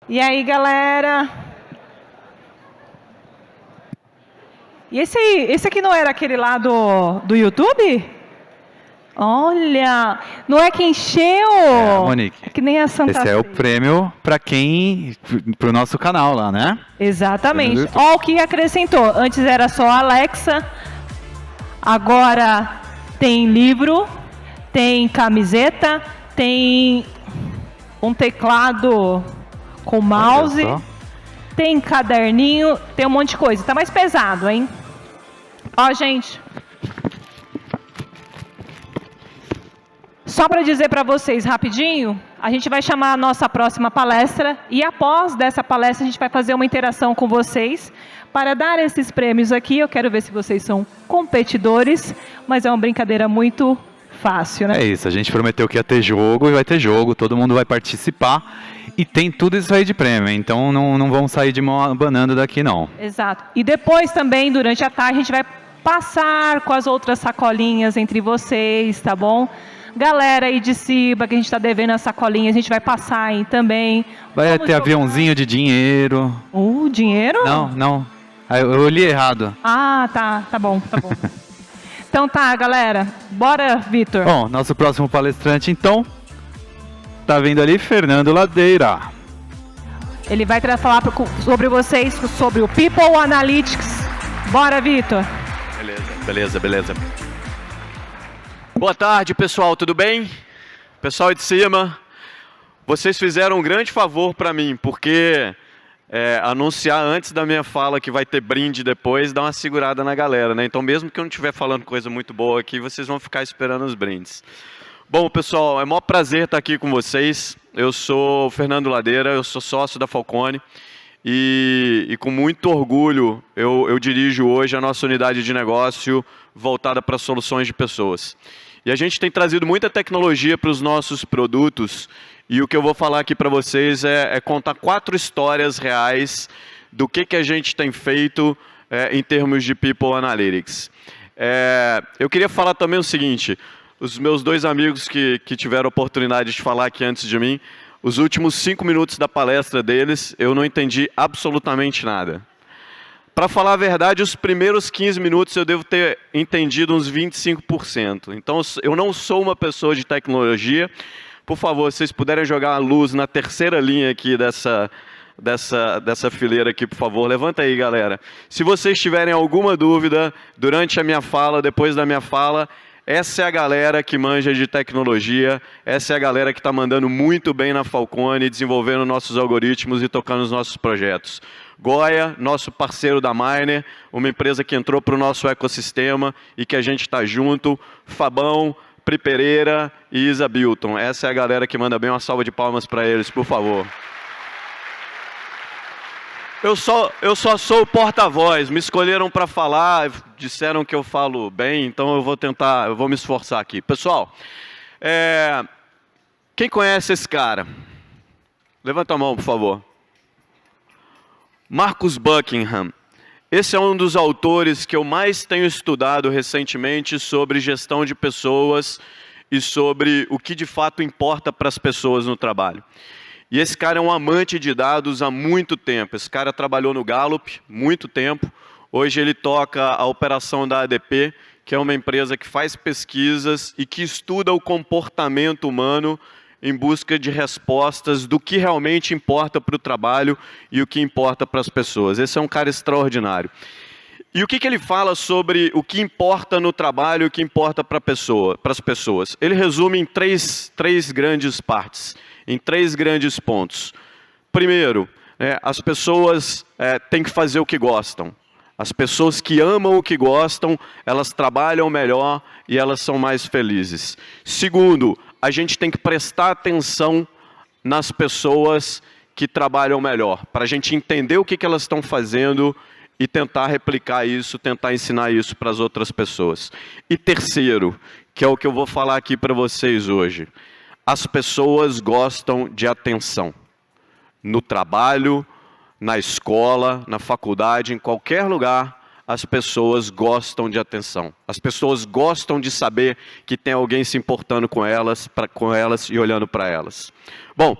E aí, galera? E esse aqui não era aquele lá do YouTube? Olha, não é que encheu? Monique. É que nem a Santa Esse é o prêmio para pro nosso canal lá, né? Exatamente. Olha o que acrescentou. Antes era só Alexa, agora tem livro, tem camiseta, tem um teclado com mouse, tem caderninho, tem um monte de coisa. Tá mais pesado, hein? Ó, gente. Só para dizer para vocês rapidinho, a gente vai chamar a nossa próxima palestra e após dessa palestra a gente vai fazer uma interação com vocês para dar esses prêmios aqui. Eu quero ver se vocês são competidores, mas é uma brincadeira muito fácil, né? É isso, a gente prometeu que ia ter jogo e vai ter jogo, todo mundo vai participar e tem tudo isso aí de prêmio, então não vão sair de mão abanando daqui não. Exato. E depois também, durante a tarde, a gente vai passar com as outras sacolinhas entre vocês, tá bom? Galera aí de cima, que a gente está devendo as sacolinhas, a gente vai passar aí também. Vai ter aviãozinho de dinheiro. Dinheiro? Não. Eu li errado. Ah, tá bom. Então tá, galera. Bora, Vitor. Bom, nosso próximo palestrante, então, tá vindo ali, Fernando Ladeira. Ele vai falar sobre vocês, sobre o People Analytics. Bora, Vitor. Beleza. Boa tarde, pessoal, tudo bem? Pessoal de cima, vocês fizeram um grande favor para mim, porque anunciar antes da minha fala que vai ter brinde depois, dá uma segurada na galera, né? Então, mesmo que eu não estiver falando coisa muito boa aqui, vocês vão ficar esperando os brindes. Bom, pessoal, é um maior prazer estar aqui com vocês. Eu sou o Fernando Ladeira, eu sou sócio da Falcone e com muito orgulho eu dirijo hoje a nossa unidade de negócio voltada para soluções de pessoas. E a gente tem trazido muita tecnologia para os nossos produtos e o que eu vou falar aqui para vocês é contar 4 histórias reais do que a gente tem feito em termos de People Analytics. Eu queria falar também o seguinte, os meus 2 amigos que tiveram a oportunidade de falar aqui antes de mim, os últimos 5 minutos da palestra deles, eu não entendi absolutamente nada. Para falar a verdade, os primeiros 15 minutos eu devo ter entendido uns 25%. Então, eu não sou uma pessoa de tecnologia. Por favor, se vocês puderem jogar a luz na terceira linha aqui dessa fileira aqui, por favor. Levanta aí, galera. Se vocês tiverem alguma dúvida durante a minha fala, depois da minha fala, essa é a galera que manja de tecnologia, essa é a galera que está mandando muito bem na Falcone, desenvolvendo nossos algoritmos e tocando os nossos projetos. Goya, nosso parceiro da Miner, uma empresa que entrou para o nosso ecossistema e que a gente está junto. Fabão, Pri Pereira e Isa Bilton. Essa é a galera que manda bem, uma salva de palmas para eles, por favor. Eu só sou o porta-voz, me escolheram para falar, disseram que eu falo bem, então eu vou me esforçar aqui. Pessoal, quem conhece esse cara? Levanta a mão, por favor. Marcus Buckingham. Esse é um dos autores que eu mais tenho estudado recentemente sobre gestão de pessoas e sobre o que de fato importa para as pessoas no trabalho. E esse cara é um amante de dados há muito tempo. Esse cara trabalhou no Gallup muito tempo. Hoje ele toca a operação da ADP, que é uma empresa que faz pesquisas e que estuda o comportamento humano em busca de respostas do que realmente importa para o trabalho e o que importa para as pessoas. Esse é um cara extraordinário. E o que ele fala sobre o que importa no trabalho e o que importa para as pessoas? Ele resume em três grandes partes, em 3 grandes pontos. Primeiro, as pessoas têm que fazer o que gostam. As pessoas que amam o que gostam, elas trabalham melhor e elas são mais felizes. Segundo, a gente tem que prestar atenção nas pessoas que trabalham melhor, para a gente entender o que elas estão fazendo e tentar replicar isso, tentar ensinar isso para as outras pessoas. E terceiro, que é o que eu vou falar aqui para vocês hoje, as pessoas gostam de atenção. No trabalho, na escola, na faculdade, em qualquer lugar, as pessoas gostam de atenção. As pessoas gostam de saber que tem alguém se importando com elas e olhando para elas. Bom,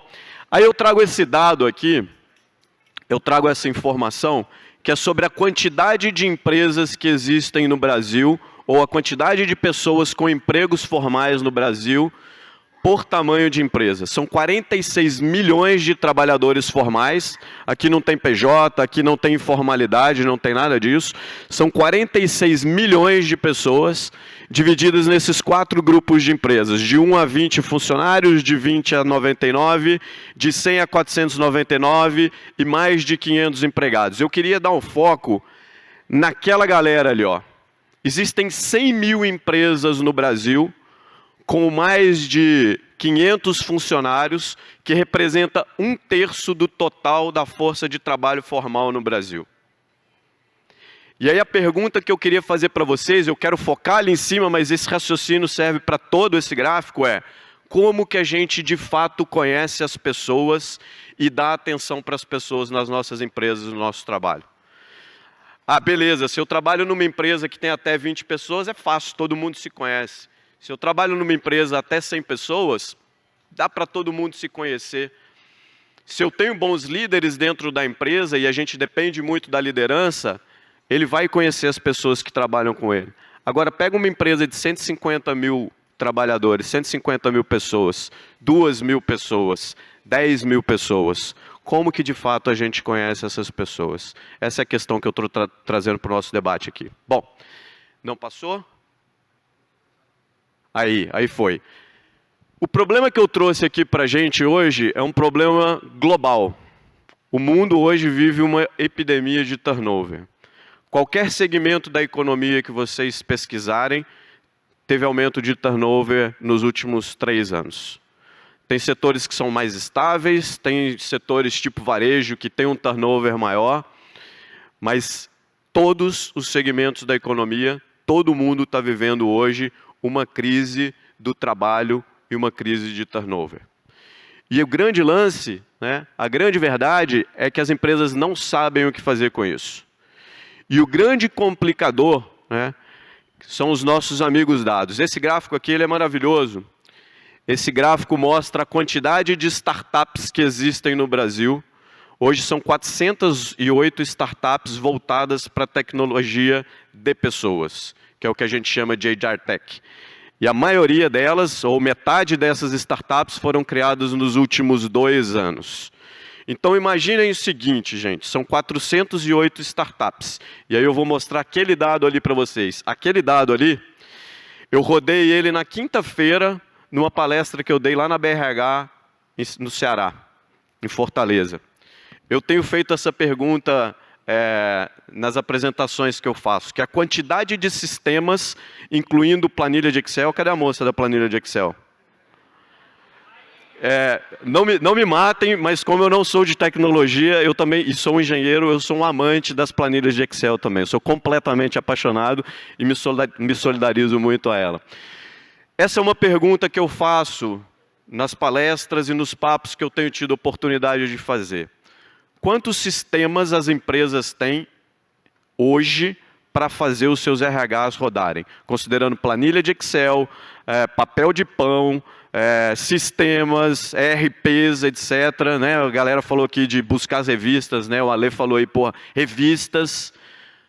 aí eu trago esse dado aqui, eu trago essa informação que é sobre a quantidade de empresas que existem no Brasil, ou a quantidade de pessoas com empregos formais no Brasil, por tamanho de empresa. São 46 milhões de trabalhadores formais, aqui não tem PJ, aqui não tem informalidade, não tem nada disso. São 46 milhões de pessoas divididas nesses 4 grupos de empresas, de 1 a 20 funcionários, de 20 a 99, de 100 a 499 e mais de 500 empregados. Eu queria dar um foco naquela galera ali, ó. Existem 100 mil empresas no Brasil, com mais de 500 funcionários, que representa 1/3 do total da força de trabalho formal no Brasil. E aí a pergunta que eu queria fazer para vocês, eu quero focar ali em cima, mas esse raciocínio serve para todo esse gráfico, é como que a gente de fato conhece as pessoas e dá atenção para as pessoas nas nossas empresas, no nosso trabalho. Ah, beleza, se eu trabalho numa empresa que tem até 20 pessoas, é fácil, todo mundo se conhece. Se eu trabalho numa empresa até 100 pessoas, dá para todo mundo se conhecer. Se eu tenho bons líderes dentro da empresa e a gente depende muito da liderança, ele vai conhecer as pessoas que trabalham com ele. Agora, pega uma empresa de 150 mil trabalhadores, 150 mil pessoas, 2 mil pessoas, 10 mil pessoas. Como que de fato a gente conhece essas pessoas? Essa é a questão que eu estou trazendo para o nosso debate aqui. Bom, não passou? Aí foi. O problema que eu trouxe aqui para a gente hoje é um problema global. O mundo hoje vive uma epidemia de turnover. Qualquer segmento da economia que vocês pesquisarem, teve aumento de turnover nos últimos 3 anos. Tem setores que são mais estáveis, tem setores tipo varejo que tem um turnover maior, mas todos os segmentos da economia, todo mundo está vivendo hoje uma crise do trabalho e uma crise de turnover. E o grande lance, né, a grande verdade é que as empresas não sabem o que fazer com isso. E o grande complicador, né, são os nossos amigos dados. Esse gráfico aqui ele é maravilhoso. Esse gráfico mostra a quantidade de startups que existem no Brasil. Hoje são 408 startups voltadas para a tecnologia de pessoas, que é o que a gente chama de HR Tech. E a maioria delas, ou metade dessas startups, foram criadas nos últimos 2 anos. Então imaginem o seguinte, gente, são 408 startups. E aí eu vou mostrar aquele dado ali para vocês. Aquele dado ali, eu rodei ele na quinta-feira, numa palestra que eu dei lá na BRH, no Ceará, em Fortaleza. Eu tenho feito essa pergunta nas apresentações que eu faço, que a quantidade de sistemas, incluindo planilha de Excel, cadê a moça da planilha de Excel? Não me matem, mas como eu não sou de tecnologia, eu também, e sou um engenheiro, eu sou um amante das planilhas de Excel também. Eu sou completamente apaixonado e me solidarizo muito a ela. Essa é uma pergunta que eu faço nas palestras e nos papos que eu tenho tido oportunidade de fazer. Quantos sistemas as empresas têm hoje para fazer os seus RHs rodarem? Considerando planilha de Excel, papel de pão, sistemas, ERPs, etc. Né? A galera falou aqui de buscar as revistas, né? O Ale falou aí, porra, revistas.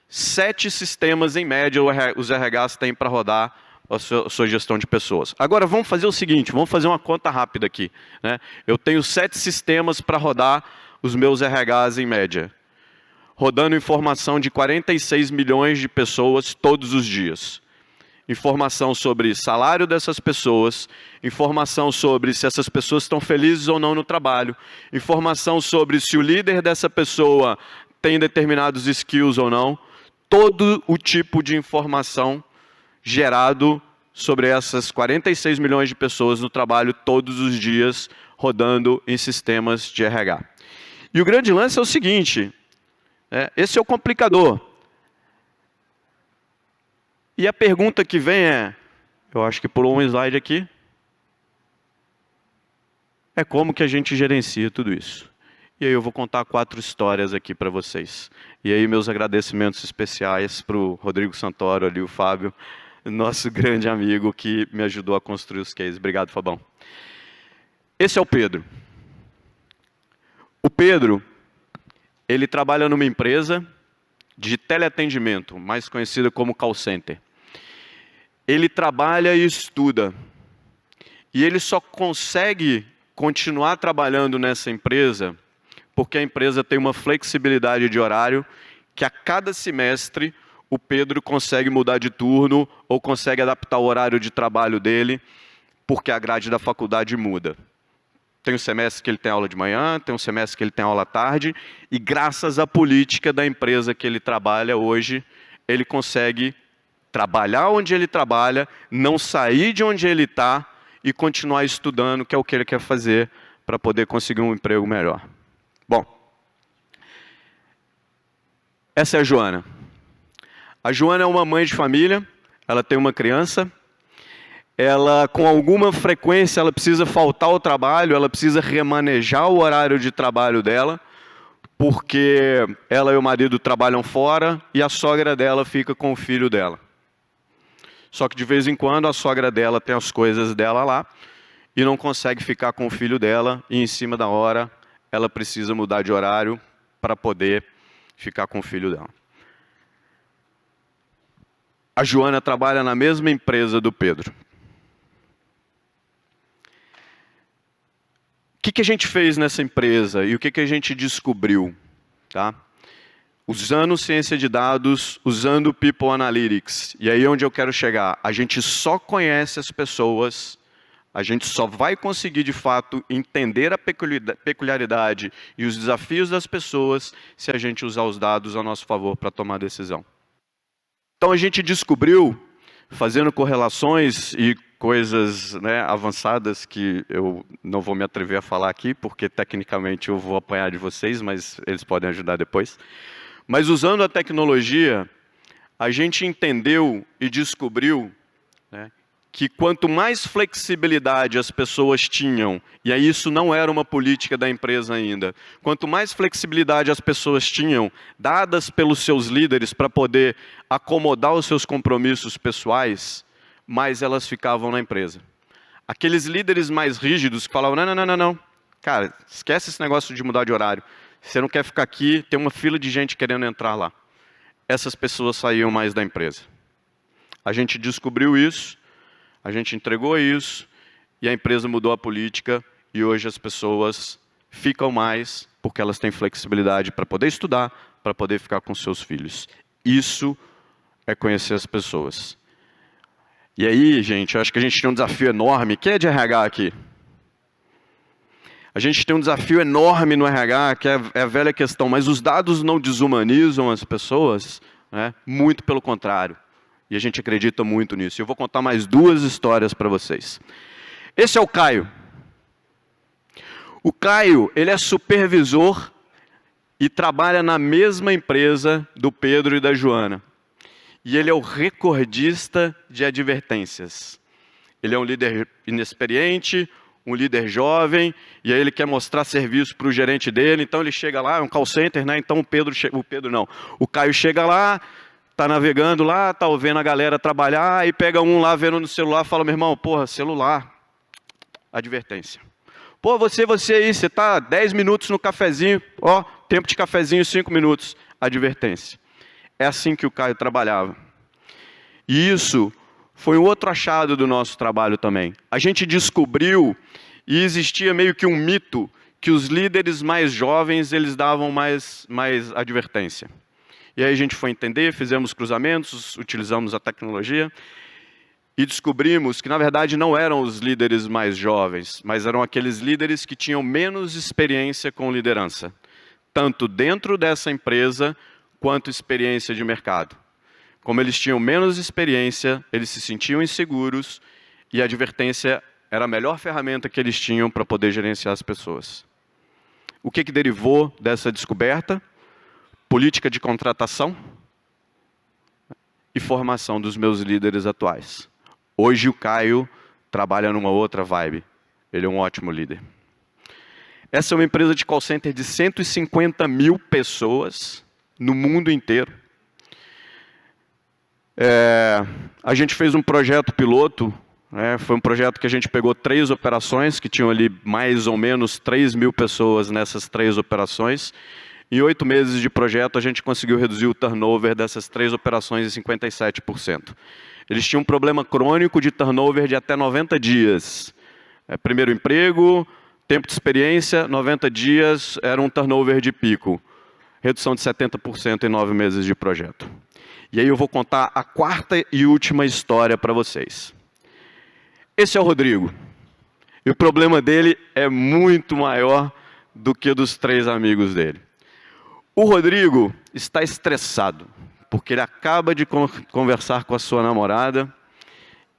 7 sistemas em média os RHs têm para rodar a sua gestão de pessoas. Agora vamos fazer o seguinte, vamos fazer uma conta rápida aqui. Né? Eu tenho 7 sistemas para rodar os meus RHs em média, rodando informação de 46 milhões de pessoas todos os dias. Informação sobre salário dessas pessoas, informação sobre se essas pessoas estão felizes ou não no trabalho, informação sobre se o líder dessa pessoa tem determinados skills ou não, todo o tipo de informação gerado sobre essas 46 milhões de pessoas no trabalho todos os dias, rodando em sistemas de RH. E o grande lance é o seguinte, esse é o complicador. E a pergunta que vem eu acho que pulou um slide aqui, é como que a gente gerencia tudo isso. E aí eu vou contar 4 histórias aqui para vocês. E aí meus agradecimentos especiais para o Rodrigo Santoro, ali o Fábio, nosso grande amigo que me ajudou a construir os cases. Obrigado, Fabão. Esse é o Pedro. O Pedro, ele trabalha numa empresa de teleatendimento, mais conhecida como call center. Ele trabalha e estuda. E ele só consegue continuar trabalhando nessa empresa porque a empresa tem uma flexibilidade de horário que a cada semestre o Pedro consegue mudar de turno ou consegue adaptar o horário de trabalho dele porque a grade da faculdade muda. Tem um semestre que ele tem aula de manhã, tem um semestre que ele tem aula à tarde, e graças à política da empresa que ele trabalha hoje, ele consegue trabalhar onde ele trabalha, não sair de onde ele está e continuar estudando, que é o que ele quer fazer para poder conseguir um emprego melhor. Bom, essa é a Joana. A Joana é uma mãe de família, ela tem uma criança, ela com alguma frequência ela precisa faltar ao trabalho, ela precisa remanejar o horário de trabalho dela, porque ela e o marido trabalham fora e a sogra dela fica com o filho dela. Só que de vez em quando a sogra dela tem as coisas dela lá e não consegue ficar com o filho dela e em cima da hora ela precisa mudar de horário para poder ficar com o filho dela. A Joana trabalha na mesma empresa do Pedro. O que a gente fez nessa empresa e o que a gente descobriu? Tá? Usando ciência de dados, usando People Analytics. E aí é onde eu quero chegar. A gente só conhece as pessoas, a gente só vai conseguir de fato entender a peculiaridade e os desafios das pessoas se a gente usar os dados a nosso favor para tomar decisão. Então a gente descobriu, fazendo correlações e coisas, né, avançadas que eu não vou me atrever a falar aqui, porque tecnicamente eu vou apanhar de vocês, mas eles podem ajudar depois. Mas usando a tecnologia, a gente entendeu e descobriu, né, que quanto mais flexibilidade as pessoas tinham, e aí isso não era uma política da empresa ainda, quanto mais flexibilidade as pessoas tinham, dadas pelos seus líderes para poder acomodar os seus compromissos pessoais, mais elas ficavam na empresa. Aqueles líderes mais rígidos que falavam, não, cara, esquece esse negócio de mudar de horário, você não quer ficar aqui, tem uma fila de gente querendo entrar lá. Essas pessoas saíam mais da empresa. A gente descobriu isso, a gente entregou isso, e a empresa mudou a política, e hoje as pessoas ficam mais, porque elas têm flexibilidade para poder estudar, para poder ficar com seus filhos. Isso é conhecer as pessoas. E aí, gente, eu acho que a gente tem um desafio enorme. Quem é de RH aqui? A gente tem um desafio enorme no RH, que é a velha questão, mas os dados não desumanizam as pessoas, né? Muito pelo contrário. E a gente acredita muito nisso. Eu vou contar mais 2 histórias para vocês. Esse é o Caio. O Caio, ele é supervisor e trabalha na mesma empresa do Pedro e da Joana. E ele é o recordista de advertências. Ele é um líder inexperiente, um líder jovem, e aí ele quer mostrar serviço para o gerente dele, então ele chega lá, é um call center, né? Então o Caio chega lá, está navegando lá, está vendo a galera trabalhar, aí pega um lá vendo no celular, fala, meu irmão, porra, celular, advertência. Pô, você aí, você está 10 minutos no cafezinho, ó, tempo de cafezinho 5 minutos, advertência. É assim que o Caio trabalhava. E isso foi um outro achado do nosso trabalho também. A gente descobriu, e existia meio que um mito, que os líderes mais jovens, eles davam mais advertência. E aí a gente foi entender, fizemos cruzamentos, utilizamos a tecnologia, e descobrimos que, na verdade, não eram os líderes mais jovens, mas eram aqueles líderes que tinham menos experiência com liderança, tanto dentro dessa empresa, quanto experiência de mercado. Como eles tinham menos experiência, eles se sentiam inseguros e a advertência era a melhor ferramenta que eles tinham para poder gerenciar as pessoas. O que derivou dessa descoberta? Política de contratação e formação dos meus líderes atuais. Hoje o Caio trabalha numa outra vibe. Ele é um ótimo líder. Essa é uma empresa de call center de 150 mil pessoas no mundo inteiro. A gente fez um projeto piloto, né? Foi um projeto que a gente pegou 3 operações, que tinham ali mais ou menos 3 mil pessoas nessas 3 operações, Em 8 meses de projeto, a gente conseguiu reduzir o turnover dessas 3 operações em 57%. Eles tinham um problema crônico de turnover de até 90 dias. Primeiro emprego, tempo de experiência, 90 dias era um turnover de pico. Redução de 70% em 9 meses de projeto. E aí eu vou contar a 4ª e última história para vocês. Esse é o Rodrigo. E o problema dele é muito maior do que dos 3 amigos dele. O Rodrigo está estressado, porque ele acaba de conversar com a sua namorada.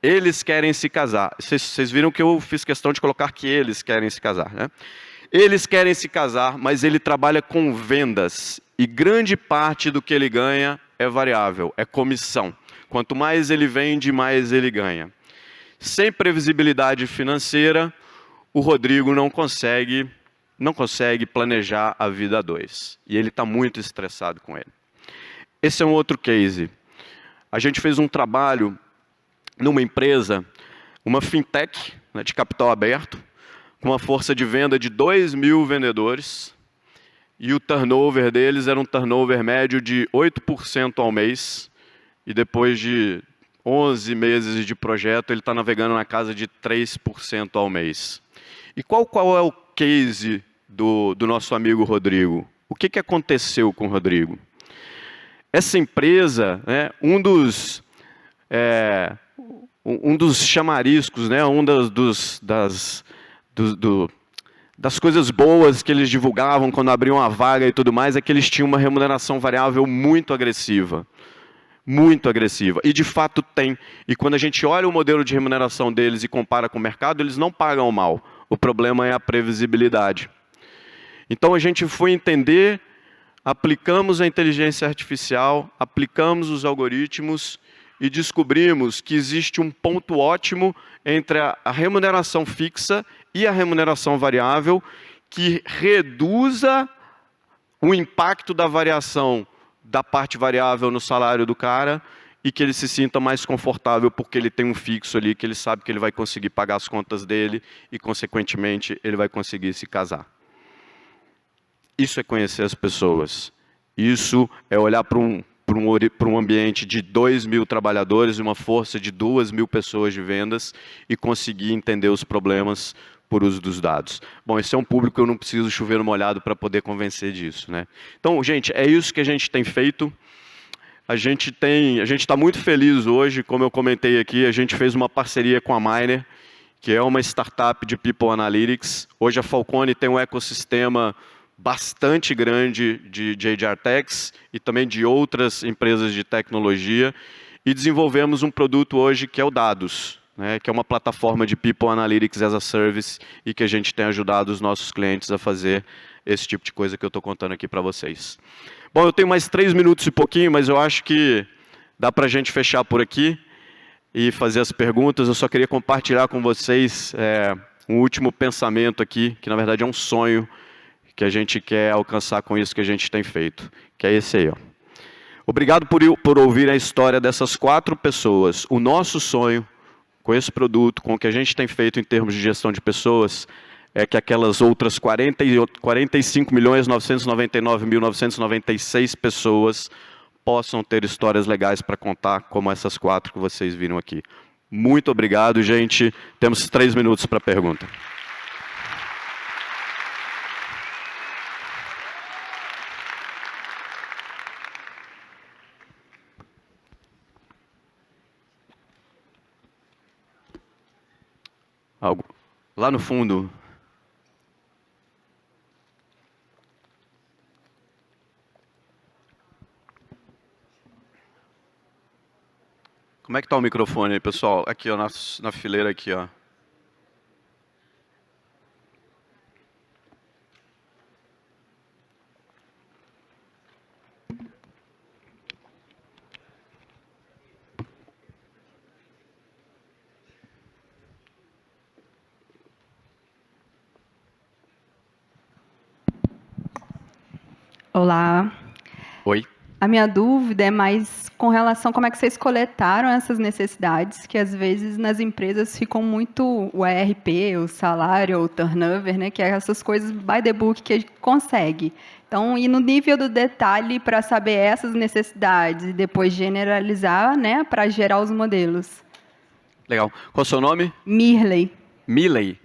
Eles querem se casar. Vocês viram que eu fiz questão de colocar que eles querem se casar, né? Eles querem se casar, mas ele trabalha com vendas. E grande parte do que ele ganha é variável, é comissão. Quanto mais ele vende, mais ele ganha. Sem previsibilidade financeira, o Rodrigo não consegue planejar a vida a 2. E ele está muito estressado com ele. Esse é um outro case. A gente fez um trabalho numa empresa, uma fintech, né, de capital aberto, com uma força de venda de 2.000 vendedores, e o turnover deles era um turnover médio de 8% ao mês, e depois de 11 meses de projeto, ele está navegando na casa de 3% ao mês. E qual é o case do nosso amigo Rodrigo? O que aconteceu com o Rodrigo? Essa empresa, né, um dos chamariscos, né, das coisas boas que eles divulgavam quando abriam a vaga e tudo mais, é que eles tinham uma remuneração variável muito agressiva. Muito agressiva. E de fato tem. E quando a gente olha o modelo de remuneração deles e compara com o mercado, eles não pagam mal. O problema é a previsibilidade. Então a gente foi entender, aplicamos a inteligência artificial, aplicamos os algoritmos e descobrimos que existe um ponto ótimo entre a remuneração fixa e a remuneração variável que reduza o impacto da variação da parte variável no salário do cara e que ele se sinta mais confortável porque ele tem um fixo ali, que ele sabe que ele vai conseguir pagar as contas dele e, consequentemente, ele vai conseguir se casar. Isso é conhecer as pessoas. Isso é olhar para um ambiente de 2.000 trabalhadores e uma força de 2.000 pessoas de vendas e conseguir entender os problemas por uso dos dados. Bom, esse é um público que eu não preciso chover no molhado para poder convencer disso, né? Então, gente, é isso que a gente tem feito. A gente está muito feliz hoje, como eu comentei aqui, a gente fez uma parceria com a Miner, que é uma startup de People Analytics. Hoje a Falcone tem um ecossistema bastante grande de HR Techs e também de outras empresas de tecnologia, e desenvolvemos um produto hoje que é o Dados, né, que é uma plataforma de People Analytics as a Service e que a gente tem ajudado os nossos clientes a fazer esse tipo de coisa que eu estou contando aqui para vocês. Bom, eu tenho mais 3 minutos e pouquinho, mas eu acho que dá para a gente fechar por aqui e fazer as perguntas. Eu só queria compartilhar com vocês um último pensamento aqui, que na verdade é um sonho que a gente quer alcançar com isso que a gente tem feito, que é esse aí, ó. Obrigado por ouvir a história dessas 4 pessoas. O nosso sonho com esse produto, com o que a gente tem feito em termos de gestão de pessoas, é que aquelas outras 45.999.996 pessoas possam ter histórias legais para contar, como essas 4 que vocês viram aqui. Muito obrigado, gente. Temos 3 minutos para a pergunta. Algo lá no fundo. Como é que está o microfone aí, pessoal? Aqui, ó, na fileira aqui, ó. Olá. Oi. A minha dúvida é mais com relação a como é que vocês coletaram essas necessidades, que às vezes nas empresas ficam muito o ERP, o salário, o turnover, né, que é essas coisas by the book que a gente consegue. Então, ir no nível do detalhe para saber essas necessidades e depois generalizar, né, para gerar os modelos. Legal. Qual é o seu nome? Mirley. Mirley.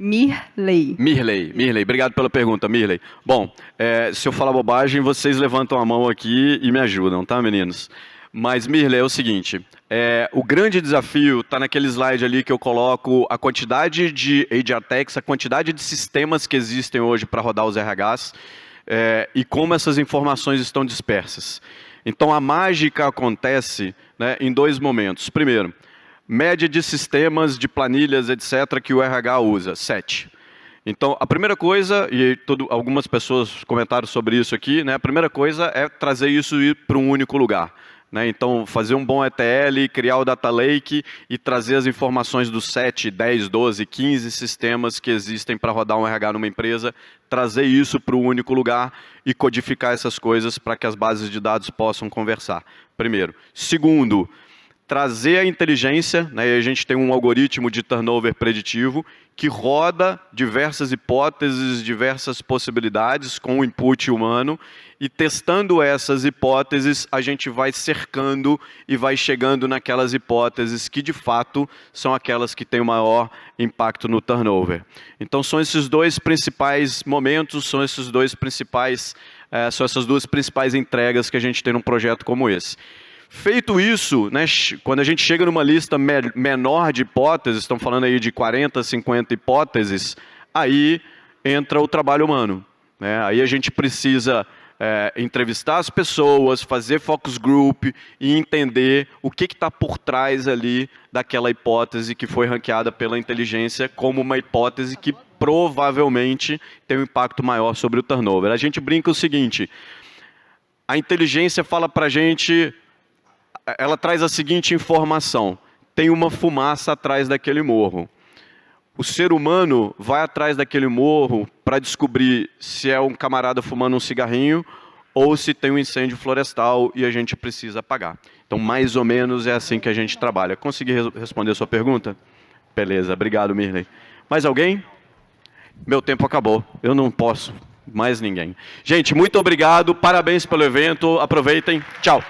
Mirley, obrigado pela pergunta, Mirley. Bom, se eu falar bobagem, vocês levantam a mão aqui e me ajudam, tá, meninos? Mas, Mirley, é o seguinte, o grande desafio está naquele slide ali que eu coloco a quantidade de HR Techs, a quantidade de sistemas que existem hoje para rodar os RHs e como essas informações estão dispersas. Então, a mágica acontece, né, em 2 momentos. Primeiro, média de sistemas, de planilhas, etc., que o RH usa, 7. Então, a primeira coisa, e algumas pessoas comentaram sobre isso aqui, né, a primeira coisa é trazer isso para um único lugar. Né? Então, fazer um bom ETL, criar o Data Lake e trazer as informações dos 7, 10, 12, 15 sistemas que existem para rodar um RH numa empresa, trazer isso para um único lugar e codificar essas coisas para que as bases de dados possam conversar. Primeiro. Segundo, trazer a inteligência, né, e a gente tem um algoritmo de turnover preditivo que roda diversas hipóteses, diversas possibilidades com o input humano e testando essas hipóteses a gente vai cercando e vai chegando naquelas hipóteses que de fato são aquelas que têm o maior impacto no turnover. Então são esses 2 principais momentos, são essas 2 principais entregas que a gente tem num projeto como esse. Feito isso, né, quando a gente chega numa lista menor de hipóteses, estamos falando aí de 40, 50 hipóteses, aí entra o trabalho humano. Né? Aí a gente precisa entrevistar as pessoas, fazer focus group e entender o que está por trás ali daquela hipótese que foi ranqueada pela inteligência como uma hipótese que provavelmente tem um impacto maior sobre o turnover. A gente brinca o seguinte, a inteligência fala para a gente... Ela traz a seguinte informação, tem uma fumaça atrás daquele morro. O ser humano vai atrás daquele morro para descobrir se é um camarada fumando um cigarrinho ou se tem um incêndio florestal e a gente precisa apagar. Então, mais ou menos é assim que a gente trabalha. Consegui responder a sua pergunta? Beleza, obrigado, Mirley. Mais alguém? Meu tempo acabou, eu não posso mais ninguém. Gente, muito obrigado, parabéns pelo evento, aproveitem, tchau.